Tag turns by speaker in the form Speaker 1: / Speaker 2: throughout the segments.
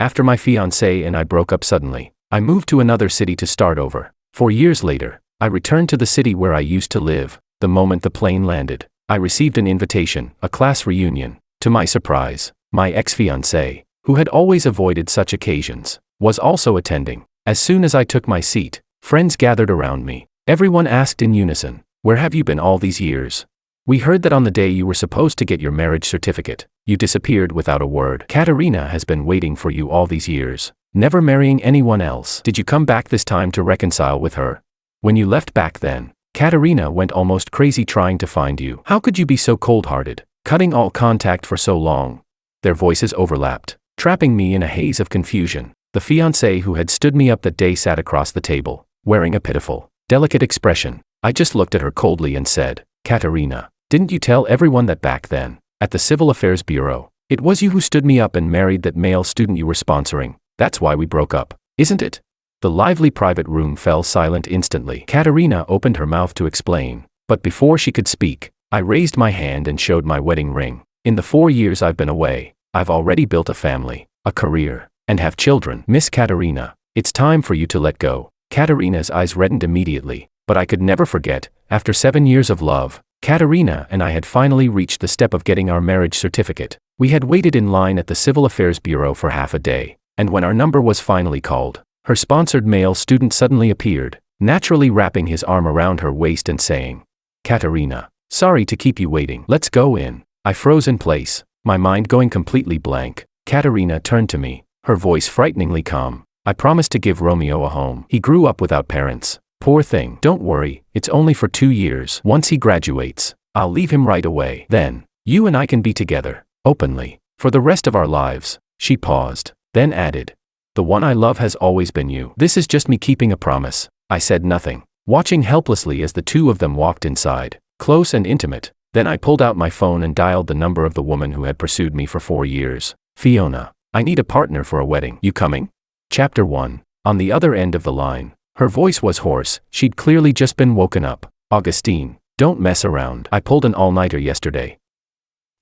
Speaker 1: After my fiancée and I broke up suddenly, I moved to another city to start over. 4 years later, I returned to the city where I used to live. The moment the plane landed, I received an invitation, a class reunion. To my surprise, my ex-fiancée, who had always avoided such occasions, was also attending. As soon as I took my seat, friends gathered around me. Everyone asked in unison, "Where have you been all these years? We heard that on the day you were supposed to get your marriage certificate, you disappeared without a word. Katarina has been waiting for you all these years, never marrying anyone else. Did you come back this time to reconcile with her? When you left back then, Katarina went almost crazy trying to find you. How could you be so cold-hearted, cutting all contact for so long?" Their voices overlapped, trapping me in a haze of confusion. The fiancé who had stood me up that day sat across the table, wearing a pitiful, delicate expression. I just looked at her coldly and said, "Katarina, didn't you tell everyone that back then, at the Civil Affairs Bureau, it was you who stood me up and married that male student you were sponsoring? That's why we broke up, isn't it?" The lively private room fell silent instantly. Katarina opened her mouth to explain, but before she could speak, I raised my hand and showed my wedding ring. "In the 4 years I've been away, I've already built a family, a career, and have children. Miss Katarina, it's time for you to let go." Katarina's eyes reddened immediately, but I could never forget, after 7 years of love, Katarina and I had finally reached the step of getting our marriage certificate. We had waited in line at the Civil Affairs Bureau for half a day, and when our number was finally called, her sponsored male student suddenly appeared, naturally wrapping his arm around her waist and saying, "Katarina, sorry to keep you waiting. Let's go in." I froze in place, my mind going completely blank. Katarina turned to me, her voice frighteningly calm. "I promised to give Romeo a home. He grew up without parents. Poor thing. Don't worry, it's only for 2 years. Once he graduates, I'll leave him right away. Then, you and I can be together, openly, for the rest of our lives." She paused, then added, "The one I love has always been you." "This is just me keeping a promise." I said nothing, watching helplessly as the two of them walked inside, close and intimate. Then I pulled out my phone and dialed the number of the woman who had pursued me for 4 years. "Fiona, I need a partner for a wedding. You coming?" Chapter 1. On the other end of the line, her voice was hoarse. She'd clearly just been woken up. "Augustine, don't mess around. I pulled an all-nighter yesterday.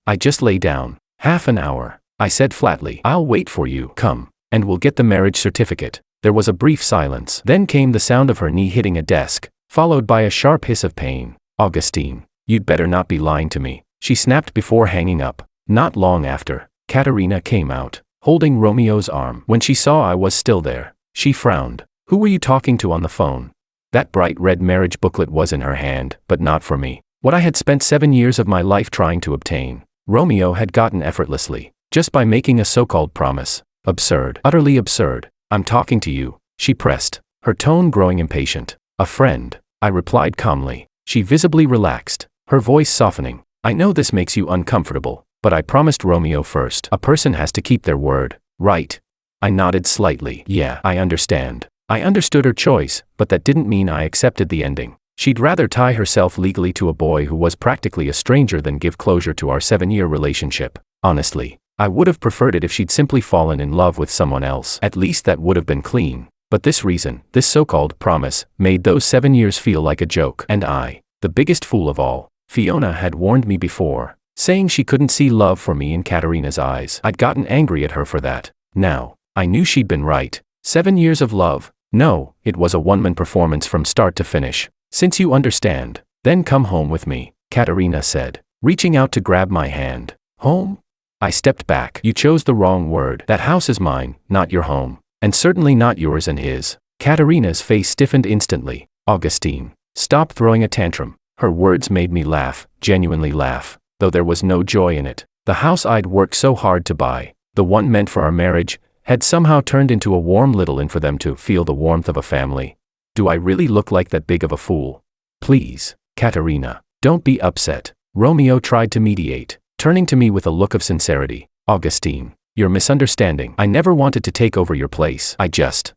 Speaker 1: I just lay down. Half an hour." I said flatly. "I'll wait for you. Come, and we'll get the marriage certificate." There was a brief silence. Then came the sound of her knee hitting a desk, followed by a sharp hiss of pain. "Augustine, you'd better not be lying to me," she snapped before hanging up. Not long after, Katarina came out, holding Romeo's arm. When she saw I was still there, she frowned. "Who were you talking to on the phone?" That bright red marriage booklet was in her hand, but not for me. What I had spent 7 years of my life trying to obtain, Romeo had gotten effortlessly, just by making a so-called promise. Absurd. Utterly absurd. "I'm talking to you," she pressed, her tone growing impatient. "A friend," I replied calmly. She visibly relaxed, her voice softening. "I know this makes you uncomfortable, but I promised Romeo first. A person has to keep their word, right?" I nodded slightly. "Yeah, I understand." I understood her choice, but that didn't mean I accepted the ending. She'd rather tie herself legally to a boy who was practically a stranger than give closure to our 7-year relationship. Honestly, I would have preferred it if she'd simply fallen in love with someone else. At least that would have been clean. But this reason, this so-called promise, made those 7 years feel like a joke. And I, the biggest fool of all, Fiona had warned me before, saying she couldn't see love for me in Katarina's eyes. I'd gotten angry at her for that. Now, I knew she'd been right. 7 years of love. No, it was a one-man performance from start to finish. "Since you understand, then come home with me," Katarina said, reaching out to grab my hand. "Home?" I stepped back. "You chose the wrong word. That house is mine, not your home. And certainly not yours and his." Katarina's face stiffened instantly. "Augustine, stop throwing a tantrum." Her words made me laugh, genuinely laugh, though there was no joy in it. The house I'd worked so hard to buy, the one meant for our marriage, had somehow turned into a warm little inn for them to feel the warmth of a family. Do I really look like that big of a fool? "Please, Katarina, don't be upset," Romeo tried to mediate, turning to me with a look of sincerity. "Augustine, you're misunderstanding. I never wanted to take over your place. I just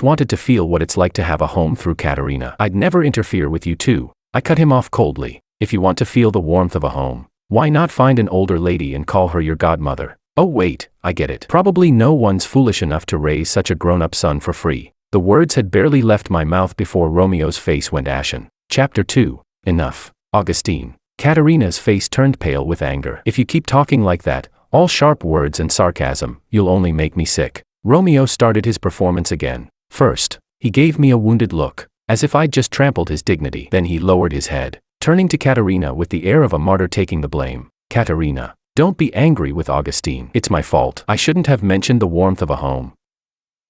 Speaker 1: wanted to feel what it's like to have a home through Katarina. I'd never interfere with you too." I cut him off coldly. "If you want to feel the warmth of a home, why not find an older lady and call her your godmother?" "Oh wait, I get it. Probably no one's foolish enough to raise such a grown-up son for free." The words had barely left my mouth before Romeo's face went ashen. Chapter 2. Enough, Augustine. Katarina's face turned pale with anger. "If you keep talking like that, All sharp words and sarcasm. You'll only make me sick. Romeo started his performance again. First, he gave me a wounded look, as if I'd just trampled his dignity. Then he lowered his head, turning to Katarina with the air of a martyr taking the blame. Katarina, don't be angry with Augustine. It's my fault. I shouldn't have mentioned the warmth of a home.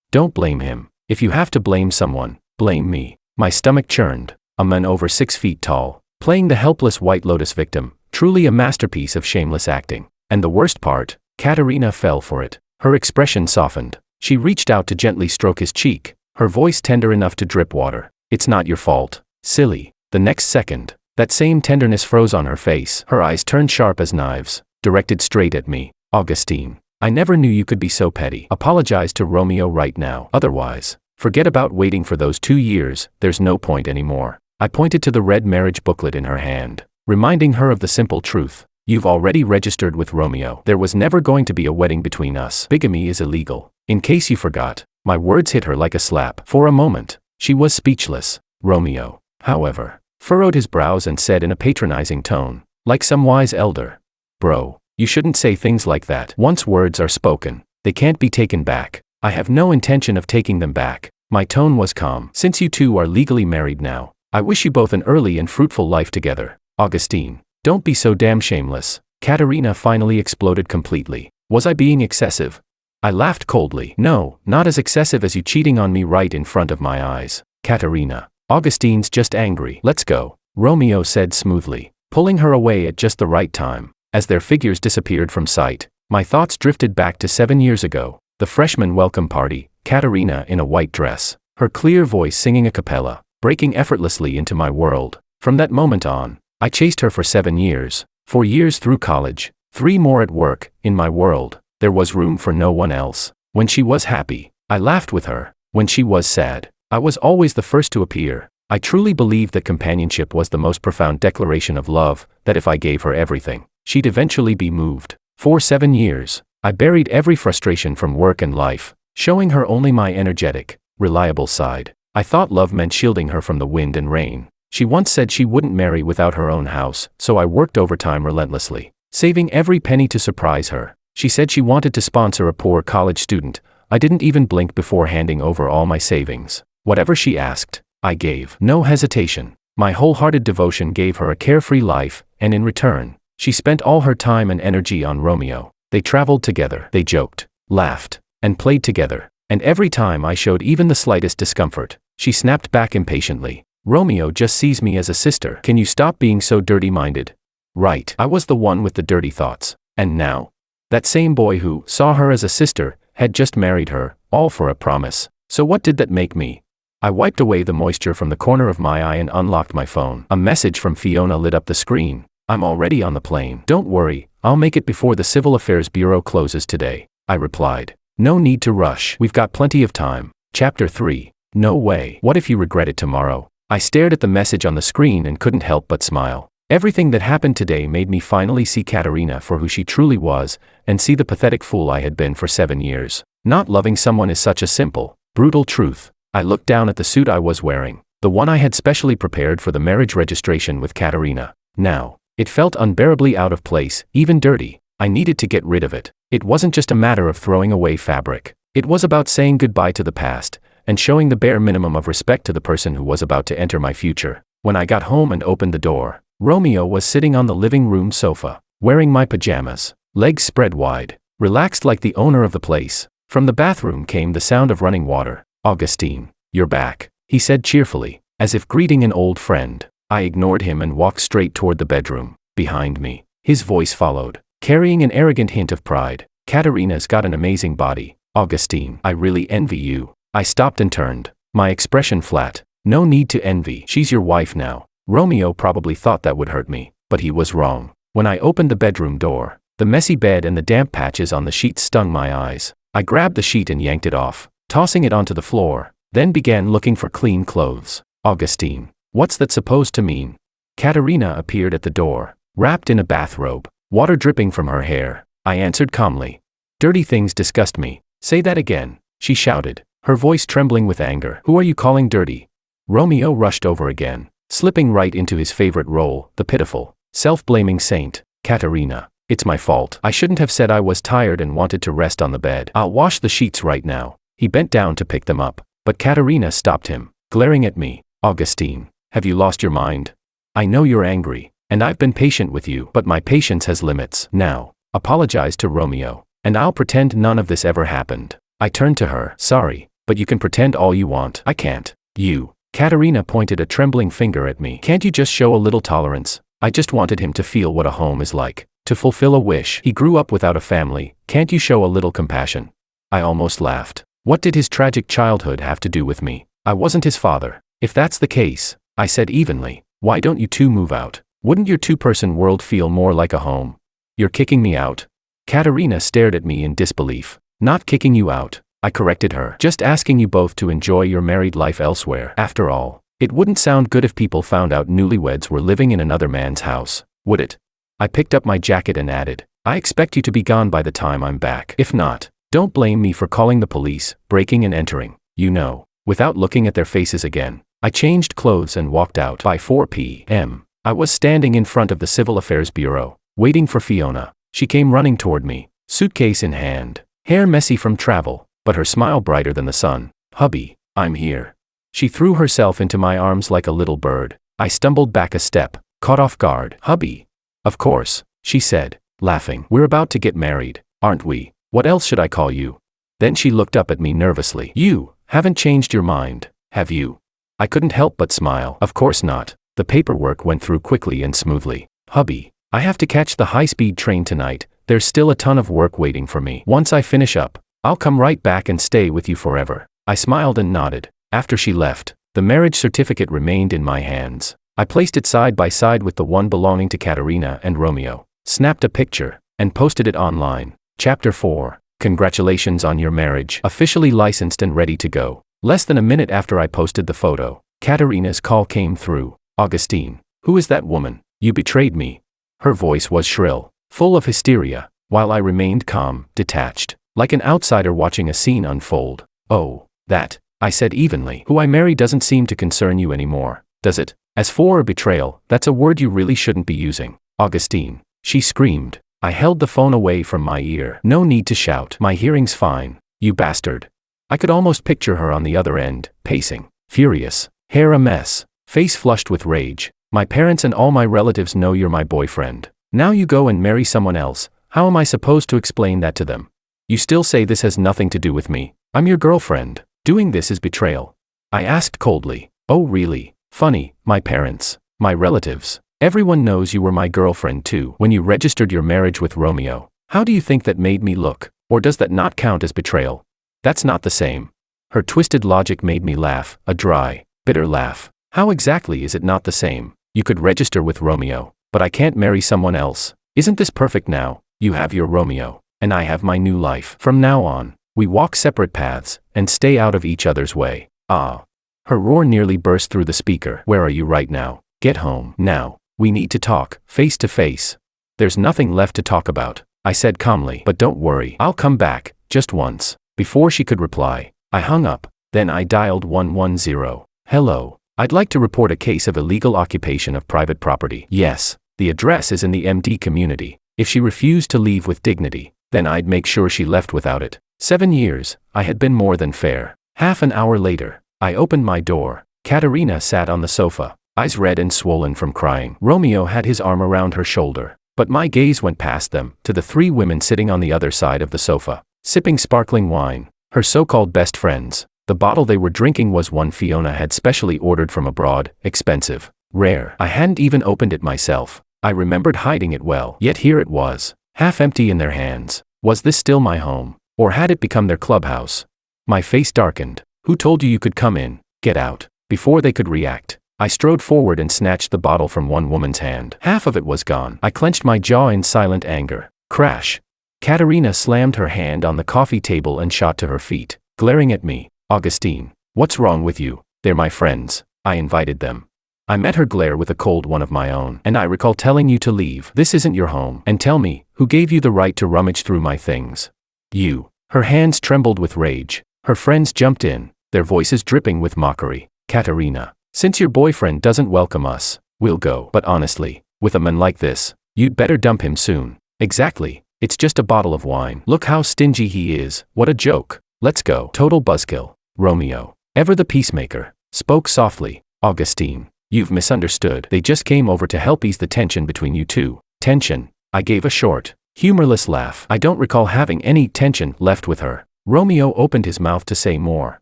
Speaker 1: Don't blame him. If you have to blame someone, blame me. My stomach churned. A man over 6 feet tall, playing the helpless White Lotus victim, truly a masterpiece of shameless acting. And the worst part, Katarina fell for it. Her expression softened. She reached out to gently stroke his cheek, her voice tender enough to drip water. It's not your fault, silly. The next second, that same tenderness froze on her face. Her eyes turned sharp as knives, directed straight at me. Augustine, I never knew you could be so petty. Apologize to Romeo right now. Otherwise, forget about waiting for those 2 years, there's no point anymore. I pointed to the red marriage booklet in her hand, reminding her of the simple truth. You've already registered with Romeo. There was never going to be a wedding between us. Bigamy is illegal. In case you forgot. My words hit her like a slap. For a moment, she was speechless. Romeo, however, furrowed his brows and said in a patronizing tone, like some wise elder, "Bro, you shouldn't say things like that. Once words are spoken, they can't be taken back." I have no intention of taking them back. My tone was calm. Since you two are legally married now, I wish you both an early and fruitful life together. Augustine, don't be so damn shameless. Katarina finally exploded completely. Was I being excessive? I laughed coldly. No, not as excessive as you cheating on me right in front of my eyes. Katarina, Augustine's just angry. Let's go, Romeo said smoothly, pulling her away at just the right time. As their figures disappeared from sight, my thoughts drifted back to 7 years ago. The freshman welcome party, Katarina in a white dress, her clear voice singing a cappella, breaking effortlessly into my world. From that moment on, I chased her for 7 years, 4 years through college, 3 more at work. In my world, there was room for no one else. When she was happy, I laughed with her. When she was sad, I was always the first to appear. I truly believed that companionship was the most profound declaration of love, that if I gave her everything, she'd eventually be moved. For 7 years, I buried every frustration from work and life, showing her only my energetic, reliable side. I thought love meant shielding her from the wind and rain. She once said she wouldn't marry without her own house, so I worked overtime relentlessly, saving every penny to surprise her. She said she wanted to sponsor a poor college student. I didn't even blink before handing over all my savings. Whatever she asked, I gave. No hesitation. My wholehearted devotion gave her a carefree life, and in return, she spent all her time and energy on Romeo. They traveled together, they joked, laughed, and played together. And every time I showed even the slightest discomfort, she snapped back impatiently. Romeo just sees me as a sister. Can you stop being so dirty-minded? Right, I was the one with the dirty thoughts. And now, that same boy who saw her as a sister had just married her, all for a promise. So what did that make me? I wiped away the moisture from the corner of my eye and unlocked my phone. A message from Fiona lit up the screen. I'm already on the plane. Don't worry, I'll make it before the Civil Affairs Bureau closes today, I replied. No need to rush. We've got plenty of time. Chapter 3. No way. What if you regret it tomorrow? I stared at the message on the screen and couldn't help but smile. Everything that happened today made me finally see Katarina for who she truly was, and see the pathetic fool I had been for 7 years. Not loving someone is such a simple, brutal truth. I looked down at the suit I was wearing, the one I had specially prepared for the marriage registration with Katarina. Now, it felt unbearably out of place, even dirty. I needed to get rid of it. It wasn't just a matter of throwing away fabric. It was about saying goodbye to the past, and showing the bare minimum of respect to the person who was about to enter my future. When I got home and opened the door, Romeo was sitting on the living room sofa, wearing my pajamas, legs spread wide, relaxed like the owner of the place. From the bathroom came the sound of running water. Augustine, you're back, he said cheerfully, as if greeting an old friend. I ignored him and walked straight toward the bedroom. Behind me, his voice followed, carrying an arrogant hint of pride. Katarina's got an amazing body. Augustine, I really envy you. I stopped and turned, my expression flat. No need to envy. She's your wife now. Romeo probably thought that would hurt me, but he was wrong. When I opened the bedroom door, the messy bed and the damp patches on the sheets stung my eyes. I grabbed the sheet and yanked it off, tossing it onto the floor, then began looking for clean clothes. Augustine, what's that supposed to mean? Katarina appeared at the door, wrapped in a bathrobe, water dripping from her hair. I answered calmly. Dirty things disgust me. Say that again, she shouted, her voice trembling with anger. Who are you calling dirty? Romeo rushed over again, slipping right into his favorite role, the pitiful, self-blaming saint. Katarina, It's my fault. I shouldn't have said I was tired and wanted to rest on the bed. I'll wash the sheets right now. He bent down to pick them up, but Katarina stopped him, glaring at me. Augustine, have you lost your mind? I know you're angry, and I've been patient with you, but my patience has limits. Now, apologize to Romeo, and I'll pretend none of this ever happened. I turned to her. Sorry, but you can pretend all you want. I can't. You. Katarina pointed a trembling finger at me. Can't you just show a little tolerance? I just wanted him to feel what a home is like, to fulfill a wish. He grew up without a family. Can't you show a little compassion? I almost laughed. What did his tragic childhood have to do with me? I wasn't his father. If that's the case, I said evenly, why don't you two move out? Wouldn't your two-person world feel more like a home? You're kicking me out? Katarina stared at me in disbelief. Not kicking you out, I corrected her. Just asking you both to enjoy your married life elsewhere. After all, it wouldn't sound good if people found out newlyweds were living in another man's house, would it? I picked up my jacket and added, I expect you to be gone by the time I'm back. If not, don't blame me for calling the police, breaking and entering, you know. Without looking at their faces again, I changed clothes and walked out. By 4 p.m., I was standing in front of the Civil Affairs Bureau, waiting for Fiona. She came running toward me, suitcase in hand, hair messy from travel, but her smile brighter than the sun. Hubby, I'm here. She threw herself into my arms like a little bird. I stumbled back a step, caught off guard. Hubby. Of course, she said, laughing. We're about to get married, aren't we? What else should I call you? Then she looked up at me nervously. You haven't changed your mind, have you? I couldn't help but smile. Of course not. The paperwork went through quickly and smoothly. Hubby, I have to catch the high-speed train tonight. There's still a ton of work waiting for me. Once I finish up, I'll come right back and stay with you forever. I smiled and nodded. After she left, the marriage certificate remained in my hands. I placed it side by side with the one belonging to Katarina and Romeo, snapped a picture, and posted it online. Chapter 4. Congratulations on your marriage. Officially licensed and ready to go. Less than a minute after I posted the photo, Katarina's call came through. Augustine, who is that woman? You betrayed me. Her voice was shrill, full of hysteria, while I remained calm, detached, like an outsider watching a scene unfold. Oh, that, I said evenly. Who I marry doesn't seem to concern you anymore, does it? As for a betrayal, that's a word you really shouldn't be using. Augustine, she screamed. I held the phone away from my ear. No need to shout. My hearing's fine, you bastard. I could almost picture her on the other end, pacing, furious, hair a mess, face flushed with rage. My parents and all my relatives know you're my boyfriend. Now you go and marry someone else. How am I supposed to explain that to them? You still say this has nothing to do with me. I'm your girlfriend. Doing this is betrayal. I asked coldly. Oh really? Funny, my parents, my relatives. Everyone knows you were my girlfriend too when you registered your marriage with Romeo. How do you think that made me look? Or does that not count as betrayal? That's not the same. Her twisted logic made me laugh, a dry, bitter laugh. How exactly is it not the same? You could register with Romeo, but I can't marry someone else. Isn't this perfect now? You have your Romeo, and I have my new life. From now on, we walk separate paths, and stay out of each other's way. Ah. Her roar nearly burst through the speaker. Where are you right now? Get home. Now. We need to talk, face to face. There's nothing left to talk about, I said calmly. But don't worry, I'll come back, just once. Before she could reply, I hung up. Then I dialed 110. Hello. I'd like to report a case of illegal occupation of private property. Yes, the address is in the MD community. If she refused to leave with dignity, then I'd make sure she left without it. 7 years, I had been more than fair. Half an hour later, I opened my door. Katarina sat on the sofa, eyes red and swollen from crying. Romeo had his arm around her shoulder, but my gaze went past them, to the 3 women sitting on the other side of the sofa, sipping sparkling wine, her so-called best friends. The bottle they were drinking was one Fiona had specially ordered from abroad, expensive, rare. I hadn't even opened it myself. I remembered hiding it well. Yet here it was, half empty in their hands. Was this still my home? Or had it become their clubhouse? My face darkened. Who told you you could come in? Get out. Before they could react, I strode forward and snatched the bottle from one woman's hand. Half of it was gone. I clenched my jaw in silent anger. Crash. Katarina slammed her hand on the coffee table and shot to her feet, glaring at me. Augustine, what's wrong with you? They're my friends. I invited them. I met her glare with a cold one of my own. And I recall telling you to leave. This isn't your home. And tell me, who gave you the right to rummage through my things? You. Her hands trembled with rage. Her friends jumped in, their voices dripping with mockery. Katarina, since your boyfriend doesn't welcome us, we'll go. But honestly, with a man like this, you'd better dump him soon. Exactly. It's just a bottle of wine. Look how stingy he is. What a joke. Let's go. Total buzzkill. Romeo, ever the peacemaker, spoke softly. Augustine, you've misunderstood. They just came over to help ease the tension between you two. Tension? I gave a short, humorless laugh. I don't recall having any tension left with her. Romeo opened his mouth to say more,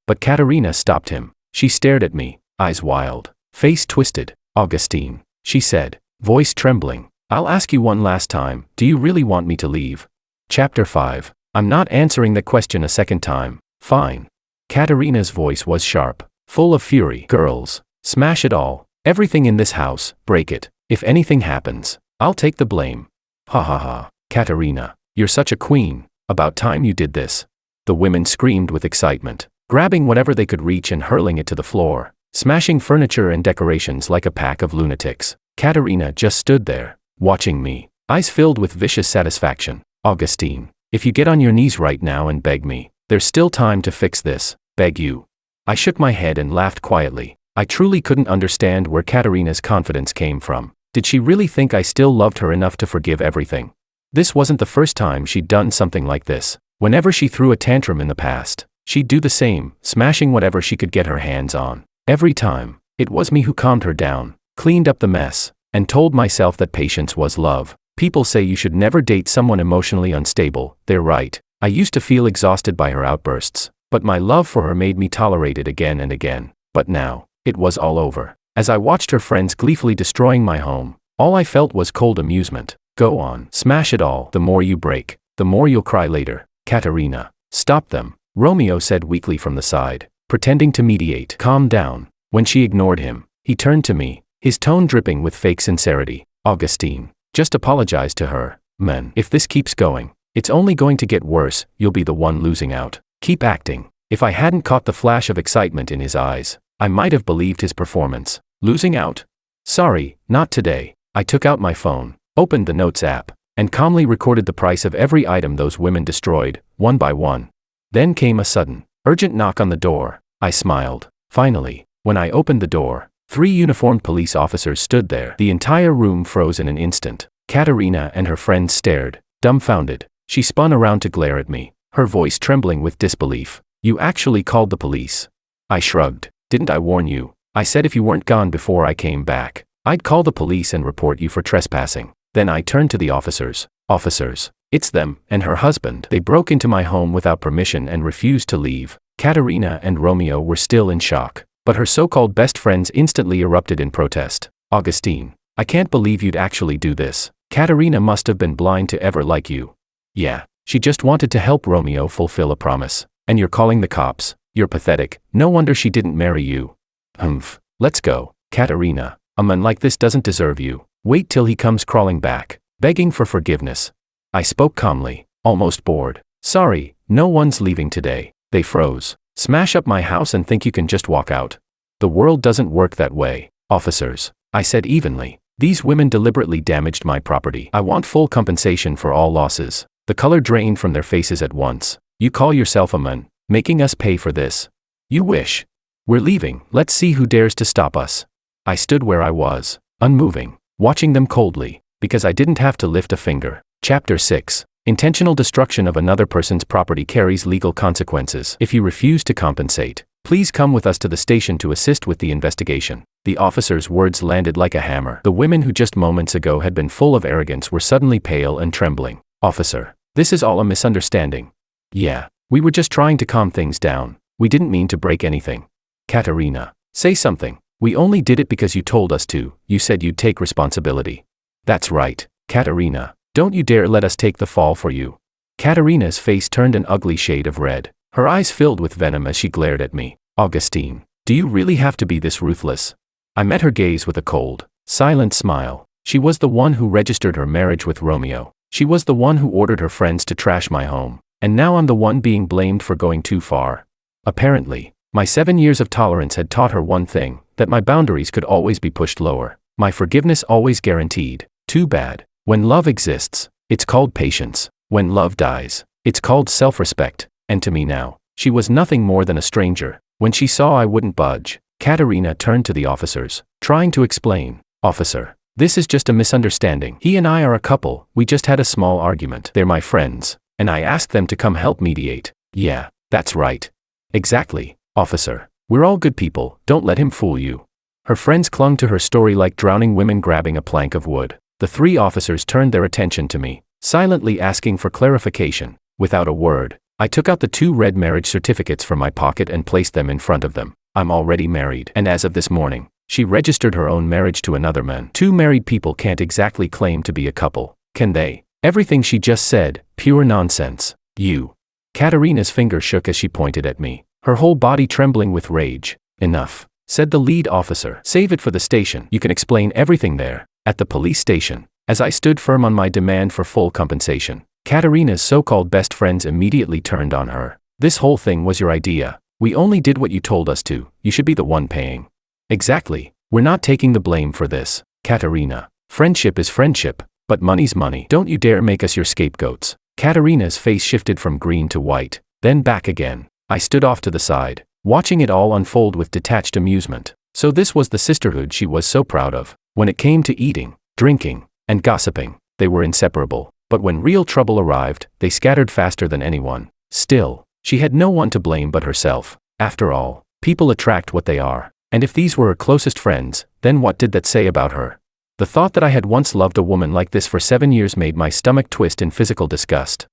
Speaker 1: but Katarina stopped him. She stared at me, eyes wild, face twisted. Augustine, she said, voice trembling, I'll ask you one last time, do you really want me to leave? Chapter 5. I'm not answering the question a second time. Fine. Katarina's voice was sharp, full of fury. Girls, smash it all. Everything in this house, break it. If anything happens, I'll take the blame. Ha ha ha. Katarina, you're such a queen. About time you did this. The women screamed with excitement, grabbing whatever they could reach and hurling it to the floor, smashing furniture and decorations like a pack of lunatics. Katarina just stood there, watching me, eyes filled with vicious satisfaction. Augustine, if you get on your knees right now and beg me, there's still time to fix this. Beg you. I shook my head and laughed quietly. I truly couldn't understand where Katarina's confidence came from. Did she really think I still loved her enough to forgive everything? This wasn't the first time she'd done something like this. Whenever she threw a tantrum in the past, she'd do the same, smashing whatever she could get her hands on. Every time, it was me who calmed her down, cleaned up the mess, and told myself that patience was love. People say you should never date someone emotionally unstable. They're right. I used to feel exhausted by her outbursts, but my love for her made me tolerate it again and again. But now, it was all over. As I watched her friends gleefully destroying my home, all I felt was cold amusement. Go on, smash it all. The more you break, the more you'll cry later. Katarina, stop them, Romeo said weakly from the side, pretending to mediate. Calm down. When she ignored him, he turned to me, his tone dripping with fake sincerity. Augustine, just apologize to her. Man, if this keeps going, it's only going to get worse. You'll be the one losing out. Keep acting. If I hadn't caught the flash of excitement in his eyes, I might have believed his performance. Losing out? Sorry, not today. I took out my phone, opened the Notes app, and calmly recorded the price of every item those women destroyed, one by one. Then came a sudden, urgent knock on the door. I smiled. Finally, when I opened the door, 3 uniformed police officers stood there. The entire room froze in an instant. Katarina and her friends stared, dumbfounded. She spun around to glare at me, her voice trembling with disbelief. You actually called the police? I shrugged. Didn't I warn you? I said if you weren't gone before I came back, I'd call the police and report you for trespassing. Then I turned to the officers. Officers, it's them and her husband. They broke into my home without permission and refused to leave. Katarina and Romeo were still in shock, but her so-called best friends instantly erupted in protest. Augustine, I can't believe you'd actually do this. Katarina must have been blind to ever like you. Yeah, she just wanted to help Romeo fulfill a promise. And you're calling the cops? You're pathetic. No wonder she didn't marry you. Humph. Let's go. Katarina, a man like this doesn't deserve you. Wait till he comes crawling back, begging for forgiveness. I spoke calmly, almost bored. Sorry, no one's leaving today. They froze. Smash up my house and think you can just walk out. The world doesn't work that way. Officers, I said evenly. These women deliberately damaged my property. I want full compensation for all losses. The color drained from their faces at once. You call yourself a man, making us pay for this? You wish. We're leaving. Let's see who dares to stop us. I stood where I was, unmoving, watching them coldly, because I didn't have to lift a finger. Chapter 6. Intentional destruction of another person's property carries legal consequences. If you refuse to compensate, please come with us to the station to assist with the investigation. The officer's words landed like a hammer. The women who just moments ago had been full of arrogance were suddenly pale and trembling. Officer, this is all a misunderstanding. Yeah, we were just trying to calm things down. We didn't mean to break anything. Katarina, say something. We only did it because you told us to. You said you'd take responsibility. That's right, Katarina. Don't you dare let us take the fall for you. Katarina's face turned an ugly shade of red. Her eyes filled with venom as she glared at me. Augustine, do you really have to be this ruthless? I met her gaze with a cold, silent smile. She was the one who registered her marriage with Romeo. She was the one who ordered her friends to trash my home. And now I'm the one being blamed for going too far. Apparently, my 7 years of tolerance had taught her one thing, that my boundaries could always be pushed lower. My forgiveness always guaranteed. Too bad. When love exists, it's called patience. When love dies, it's called self-respect. And to me now, she was nothing more than a stranger. When she saw I wouldn't budge, Katarina turned to the officers, trying to explain. Officer, This is just a misunderstanding. He and I are a couple, we just had a small argument. They're my friends, and I asked them to come help mediate. Yeah, that's right. Exactly, officer. We're all good people, don't let him fool you. Her friends clung to her story like drowning women grabbing a plank of wood. The 3 officers turned their attention to me, silently asking for clarification. Without a word, I took out the 2 red marriage certificates from my pocket and placed them in front of them. I'm already married, and as of this morning, she registered her own marriage to another man. 2 married people can't exactly claim to be a couple, can they? Everything she just said, pure nonsense. You. Katarina's finger shook as she pointed at me, her whole body trembling with rage. Enough, said the lead officer. Save it for the station. You can explain everything there. At the police station, as I stood firm on my demand for full compensation, Katarina's so-called best friends immediately turned on her. This whole thing was your idea. We only did what you told us to. You should be the one paying. Exactly. We're not taking the blame for this, Katarina. Friendship is friendship, but money's money. Don't you dare make us your scapegoats. Katarina's face shifted from green to white, then back again. I stood off to the side, watching it all unfold with detached amusement. So this was the sisterhood she was so proud of. When it came to eating, drinking, and gossiping, they were inseparable. But when real trouble arrived, they scattered faster than anyone. Still, she had no one to blame but herself. After all, people attract what they are. And if these were her closest friends, then what did that say about her? The thought that I had once loved a woman like this for 7 years made my stomach twist in physical disgust.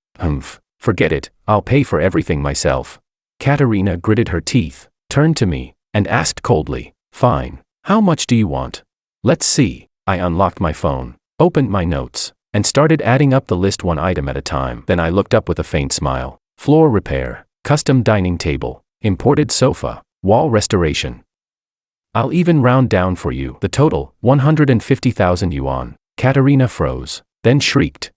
Speaker 1: Forget it, I'll pay for everything myself. Katarina gritted her teeth, turned to me, and asked coldly, fine, how much do you want? Let's see. I unlocked my phone, opened my notes, and started adding up the list one item at a time. Then I looked up with a faint smile. Floor repair, custom dining table, imported sofa, wall restoration. I'll even round down for you. The total, 150,000 yuan. Katarina froze, then shrieked,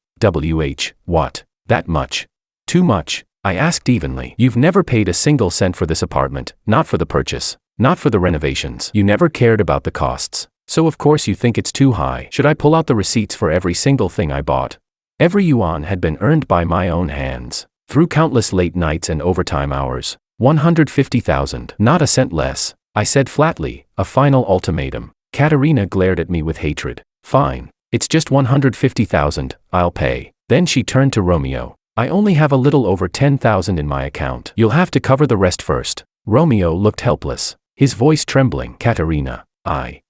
Speaker 1: what? That much? Too much, I asked evenly. You've never paid a single cent for this apartment, not for the purchase, not for the renovations. You never cared about the costs. So of course you think it's too high. Should I pull out the receipts for every single thing I bought? Every yuan had been earned by my own hands, through countless late nights and overtime hours. 150,000, not a cent less, I said flatly, a final ultimatum. Katarina glared at me with hatred. Fine, it's just 150,000, I'll pay. Then she turned to Romeo. I only have a little over 10,000 in my account. You'll have to cover the rest first. Romeo looked helpless, his voice trembling. Katarina, I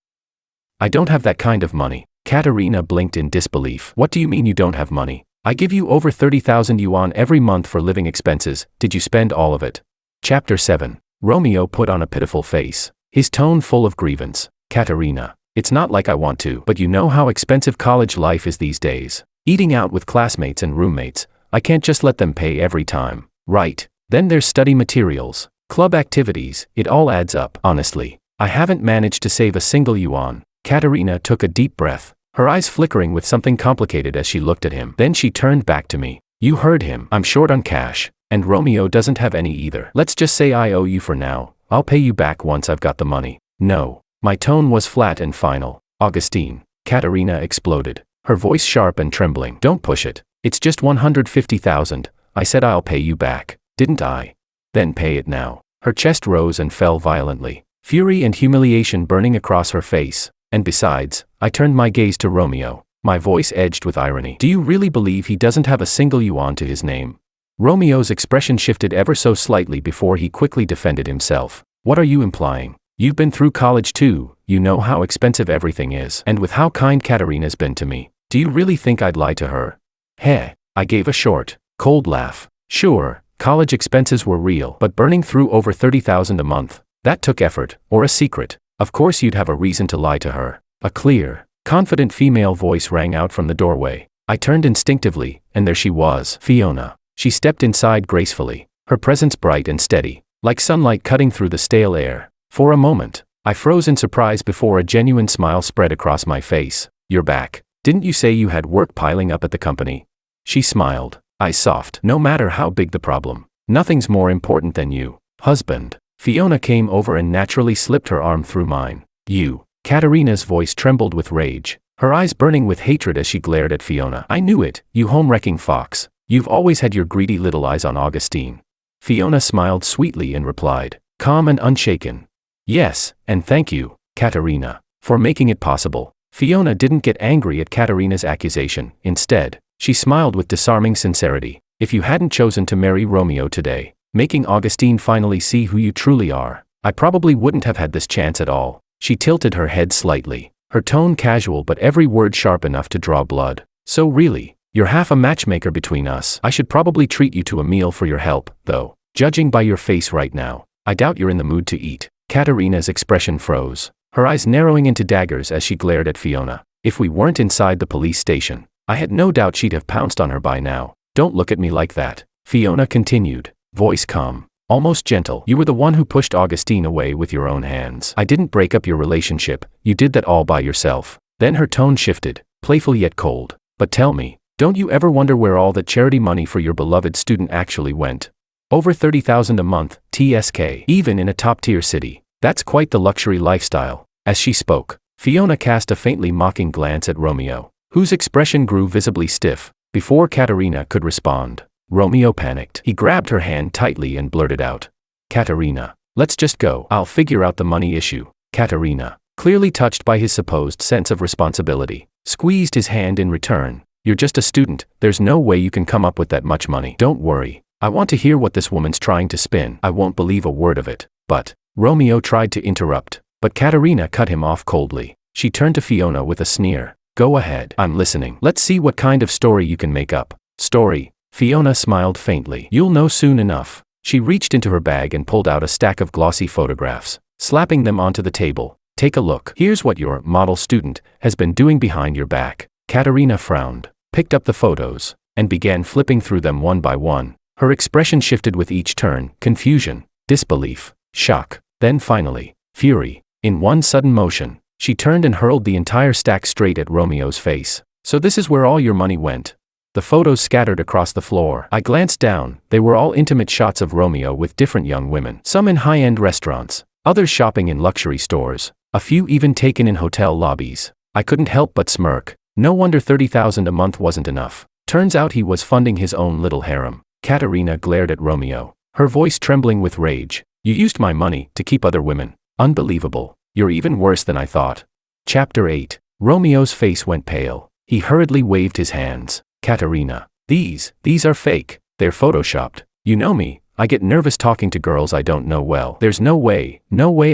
Speaker 1: don't have that kind of money. Katarina blinked in disbelief. What do you mean you don't have money? I give you over 30,000 yuan every month for living expenses. Did you spend all of it? Chapter 7. Romeo put on a pitiful face, his tone full of grievance. Katarina, it's not like I want to, but you know how expensive college life is these days. Eating out with classmates and roommates, I can't just let them pay every time. Right. Then there's study materials, club activities, it all adds up. Honestly, I haven't managed to save a single yuan. Katarina took a deep breath, her eyes flickering with something complicated as she looked at him. Then she turned back to me. You heard him. I'm short on cash, and Romeo doesn't have any either. Let's just say I owe you for now. I'll pay you back once I've got the money. No. My tone was flat and final. Augustine. Katarina exploded, her voice sharp and trembling. Don't push it. It's just 150,000. I said I'll pay you back, didn't I? Then pay it now. Her chest rose and fell violently, fury and humiliation burning across her face. And besides, I turned my gaze to Romeo, my voice edged with irony. Do you really believe he doesn't have a single yuan to his name? Romeo's expression shifted ever so slightly before he quickly defended himself. What are you implying? You've been through college too, you know how expensive everything is. And with how kind Katarina's been to me, do you really think I'd lie to her? Heh, I gave a short, cold laugh. Sure, college expenses were real, but burning through over 30,000 a month, that took effort, or a secret. Of course you'd have a reason to lie to her. A clear, confident female voice rang out from the doorway. I turned instinctively, and there she was, Fiona. She stepped inside gracefully, her presence bright and steady, like sunlight cutting through the stale air. For a moment, I froze in surprise before a genuine smile spread across my face. You're back. Didn't you say you had work piling up at the company? She smiled, eyes soft. No matter how big the problem, nothing's more important than you, husband. Fiona came over and naturally slipped her arm through mine. You. Katarina's voice trembled with rage, her eyes burning with hatred as she glared at Fiona. I knew it, you home-wrecking fox. You've always had your greedy little eyes on Augustine. Fiona smiled sweetly and replied, calm and unshaken. Yes, and thank you, Katarina, for making it possible. Fiona didn't get angry at Katarina's accusation. Instead, she smiled with disarming sincerity. If you hadn't chosen to marry Romeo today, making Augustine finally see who you truly are, I probably wouldn't have had this chance at all. She tilted her head slightly, her tone casual but every word sharp enough to draw blood. So really, you're half a matchmaker between us. I should probably treat you to a meal for your help, though. Judging by your face right now, I doubt you're in the mood to eat. Katarina's expression froze, her eyes narrowing into daggers as she glared at Fiona. If we weren't inside the police station, I had no doubt she'd have pounced on her by now. Don't look at me like that, Fiona continued, voice calm, almost gentle. You were the one who pushed Augustine away with your own hands. I didn't break up your relationship, you did that all by yourself. Then her tone shifted, playful yet cold. But tell me, don't you ever wonder where all that charity money for your beloved student actually went? Over $30,000 a month, TSK, even in a top-tier city. That's quite the luxury lifestyle. As she spoke, Fiona cast a faintly mocking glance at Romeo, whose expression grew visibly stiff. Before Katarina could respond, Romeo panicked. He grabbed her hand tightly and blurted out, Katarina, let's just go. I'll figure out the money issue. Katarina, clearly touched by his supposed sense of responsibility, squeezed his hand in return. You're just a student, there's no way you can come up with that much money. Don't worry, I want to hear what this woman's trying to spin. I won't believe a word of it. But, Romeo tried to interrupt, but Katarina cut him off coldly. She turned to Fiona with a sneer. Go ahead, I'm listening. Let's see what kind of story you can make up. Story? Fiona smiled faintly. You'll know soon enough. She reached into her bag and pulled out a stack of glossy photographs, slapping them onto the table. Take a look. Here's what your model student has been doing behind your back. Katarina frowned, picked up the photos, and began flipping through them one by one. Her expression shifted with each turn, confusion, disbelief, shock, then finally, fury. In one sudden motion, she turned and hurled the entire stack straight at Romeo's face. So this is where all your money went. The photos scattered across the floor. I glanced down. They were all intimate shots of Romeo with different young women. Some in high-end restaurants, others shopping in luxury stores, a few even taken in hotel lobbies. I couldn't help but smirk. No wonder $30,000 a month wasn't enough. Turns out he was funding his own little harem. Katarina glared at Romeo, her voice trembling with rage. You used my money to keep other women. Unbelievable. You're even worse than I thought. Chapter 8. Romeo's face went pale. He hurriedly waved his hands. Katarina, these are fake. They're photoshopped. You know me, I get nervous talking to girls I don't know well. There's no way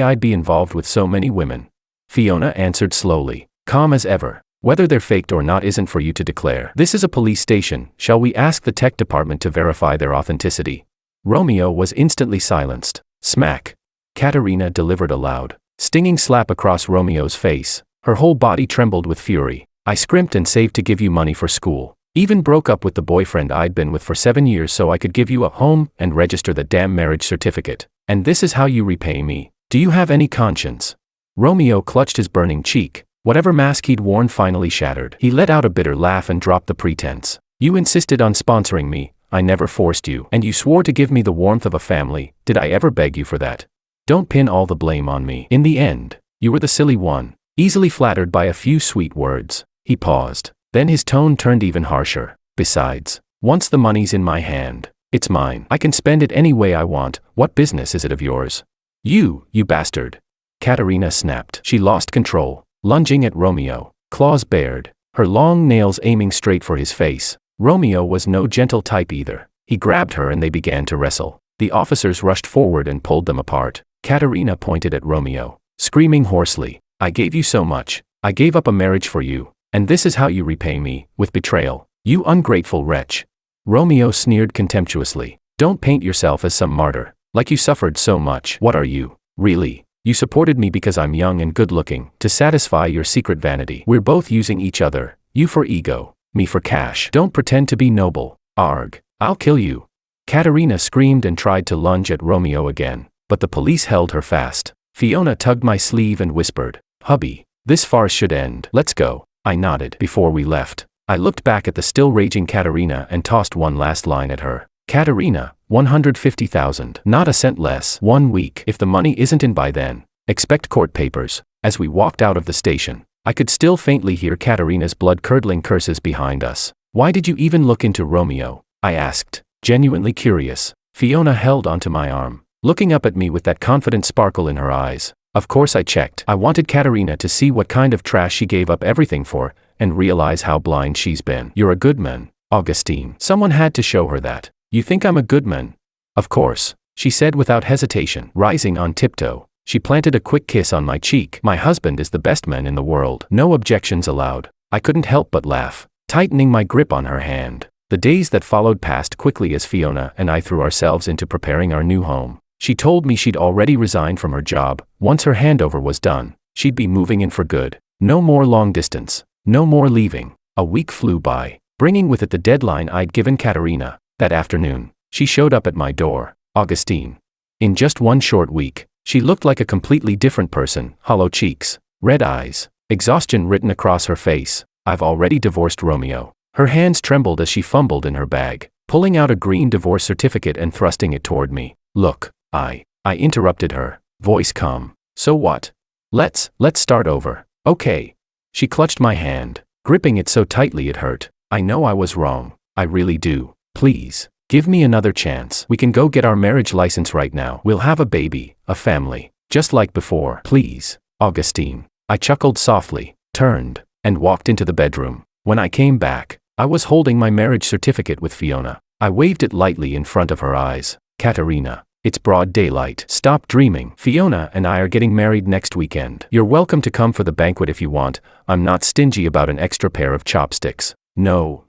Speaker 1: I'd be involved with so many women. Fiona answered slowly, calm as ever. Whether they're faked or not isn't for you to declare. This is a police station. Shall we ask the tech department to verify their authenticity? Romeo was instantly silenced. Smack. Katarina delivered a loud, stinging slap across Romeo's face. Her whole body trembled with fury. I scrimped and saved to give you money for school. Even broke up with the boyfriend I'd been with for 7 years so I could give you a home and register the damn marriage certificate. And this is how you repay me. Do you have any conscience? Romeo clutched his burning cheek. Whatever mask he'd worn finally shattered. He let out a bitter laugh and dropped the pretense. You insisted on sponsoring me. I never forced you. And you swore to give me the warmth of a family. Did I ever beg you for that? Don't pin all the blame on me. In the end, you were the silly one, easily flattered by a few sweet words. He paused. Then his tone turned even harsher. Besides, once the money's in my hand, it's mine. I can spend it any way I want. What business is it of yours? You bastard. Katarina snapped. She lost control, lunging at Romeo, claws bared, her long nails aiming straight for his face. Romeo was no gentle type either. He grabbed her and they began to wrestle. The officers rushed forward and pulled them apart. Katarina pointed at Romeo, screaming hoarsely, I gave you so much. I gave up a marriage for you. And this is how you repay me, with betrayal. You ungrateful wretch. Romeo sneered contemptuously. Don't paint yourself as some martyr, like you suffered so much. What are you, really? You supported me because I'm young and good-looking, to satisfy your secret vanity. We're both using each other, you for ego, me for cash. Don't pretend to be noble. Arg, I'll kill you. Katarina screamed and tried to lunge at Romeo again, but the police held her fast. Fiona tugged my sleeve and whispered, hubby, this farce should end. Let's go. I nodded. Before we left, I looked back at the still raging Katarina and tossed one last line at her. Katarina, 150,000. Not a cent less. 1 week. If the money isn't in by then, expect court papers. As we walked out of the station, I could still faintly hear Katarina's blood-curdling curses behind us. Why did you even look into Romeo? I asked, genuinely curious. Fiona held onto my arm, looking up at me with that confident sparkle in her eyes. Of course I checked. I wanted Katarina to see what kind of trash she gave up everything for, and realize how blind she's been. You're a good man, Augustine. Someone had to show her that. You think I'm a good man? Of course, she said without hesitation. Rising on tiptoe, she planted a quick kiss on my cheek. My husband is the best man in the world. No objections allowed. I couldn't help but laugh, tightening my grip on her hand. The days that followed passed quickly as Fiona and I threw ourselves into preparing our new home. She told me she'd already resigned from her job. Once her handover was done, she'd be moving in for good. No more long distance. No more leaving. A week flew by, bringing with it the deadline I'd given Katarina. That afternoon, she showed up at my door. Augustine. In just one short week, she looked like a completely different person. Hollow cheeks, red eyes, exhaustion written across her face. I've already divorced Romeo. Her hands trembled as she fumbled in her bag, pulling out a green divorce certificate and thrusting it toward me. Look, I interrupted her, voice calm. So what? Let's start over. Okay. She clutched my hand, gripping it so tightly it hurt. I know I was wrong. I really do. Please, give me another chance. We can go get our marriage license right now. We'll have a baby, a family, just like before. Please, Augustine. I chuckled softly, turned, and walked into the bedroom. When I came back, I was holding my marriage certificate with Fiona. I waved it lightly in front of her eyes. Katarina, it's broad daylight. Stop dreaming. Fiona and I are getting married next weekend. You're welcome to come for the banquet if you want. I'm not stingy about an extra pair of chopsticks. No,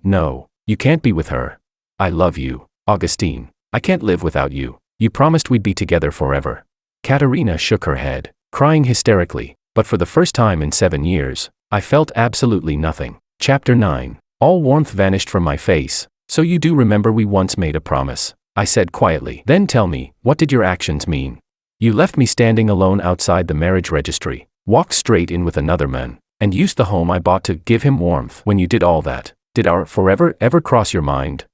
Speaker 1: you can't be with her. I love you, Augustine. I can't live without you. You promised we'd be together forever. Katarina shook her head, crying hysterically, but for the first time in 7 years, I felt absolutely nothing. Chapter 9. All warmth vanished from my face. So you do remember we once made a promise, I said quietly. Then tell me, what did your actions mean? You left me standing alone outside the marriage registry, walked straight in with another man, and used the home I bought to give him warmth. When you did all that, did our forever ever cross your mind?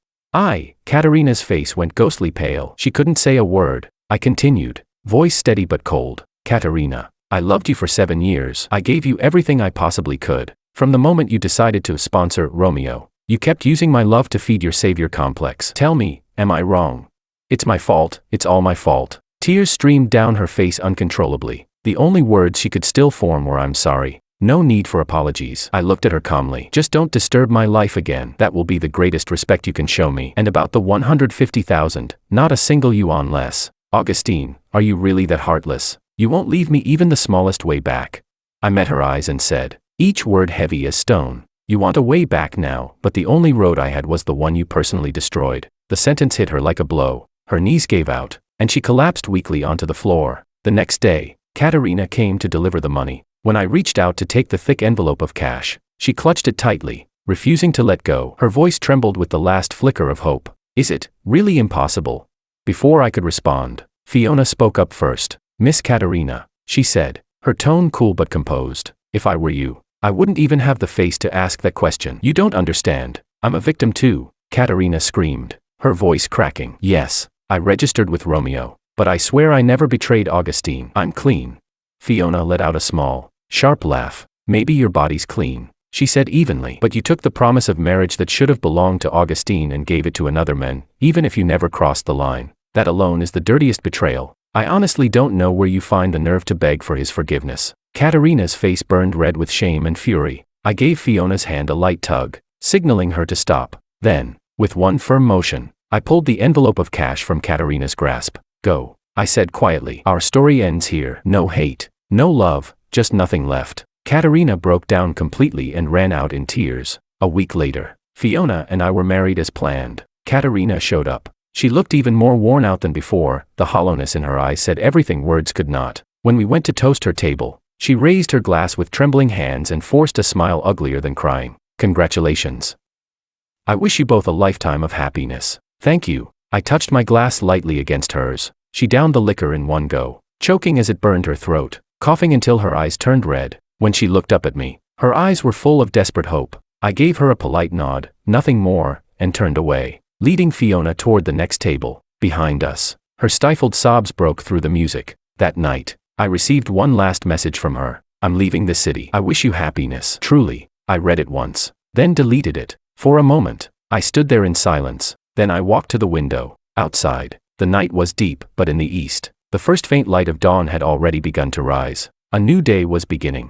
Speaker 1: Katarina's face went ghostly pale. She couldn't say a word. I continued, voice steady but cold. Katarina, I loved you for 7 years. I gave you everything I possibly could. From the moment you decided to sponsor Romeo, you kept using my love to feed your savior complex. Tell me, am I wrong? It's my fault. It's all my fault. Tears streamed down her face uncontrollably. The only words she could still form were I'm sorry. No need for apologies. I looked at her calmly. Just don't disturb my life again. That will be the greatest respect you can show me. And about the 150,000, not a single yuan less. Augustine, are you really that heartless? You won't leave me even the smallest way back. I met her eyes and said, each word heavy as stone, you want a way back now, but the only road I had was the one you personally destroyed. The sentence hit her like a blow. Her knees gave out, and she collapsed weakly onto the floor. The next day, Katarina came to deliver the money. When I reached out to take the thick envelope of cash, she clutched it tightly, refusing to let go. Her voice trembled with the last flicker of hope. Is it really impossible? Before I could respond, Fiona spoke up first. Miss Katarina, she said, her tone cool but composed. If I were you, I wouldn't even have the face to ask that question. You don't understand. I'm a victim too, Katarina screamed, her voice cracking. Yes, I registered with Romeo, but I swear I never betrayed Augustine. I'm clean. Fiona let out a small, sharp laugh. Maybe your body's clean, she said evenly. But you took the promise of marriage that should have belonged to Augustine and gave it to another man, even if you never crossed the line. That alone is the dirtiest betrayal. I honestly don't know where you find the nerve to beg for his forgiveness. Katarina's face burned red with shame and fury. I gave Fiona's hand a light tug, signaling her to stop. Then, with one firm motion, I pulled the envelope of cash from Katarina's grasp. Go, I said quietly. Our story ends here. No hate, no love, just nothing left. Katarina broke down completely and ran out in tears. A week later, Fiona and I were married as planned. Katarina showed up. She looked even more worn out than before. The hollowness in her eyes said everything words could not. When we went to toast her table, she raised her glass with trembling hands and forced a smile uglier than crying. Congratulations. I wish you both a lifetime of happiness. Thank you. I touched my glass lightly against hers. She downed the liquor in one go, choking as it burned her throat, coughing until her eyes turned red. When she looked up at me, her eyes were full of desperate hope. I gave her a polite nod, nothing more, and turned away, leading Fiona toward the next table. Behind us, her stifled sobs broke through the music. That night, I received one last message from her. I'm leaving the city. I wish you happiness. Truly. I read it once, then deleted it. For a moment, I stood there in silence. Then I walked to the window. Outside, the night was deep, but in the east, The first faint light of dawn had already begun to rise. A new day was beginning.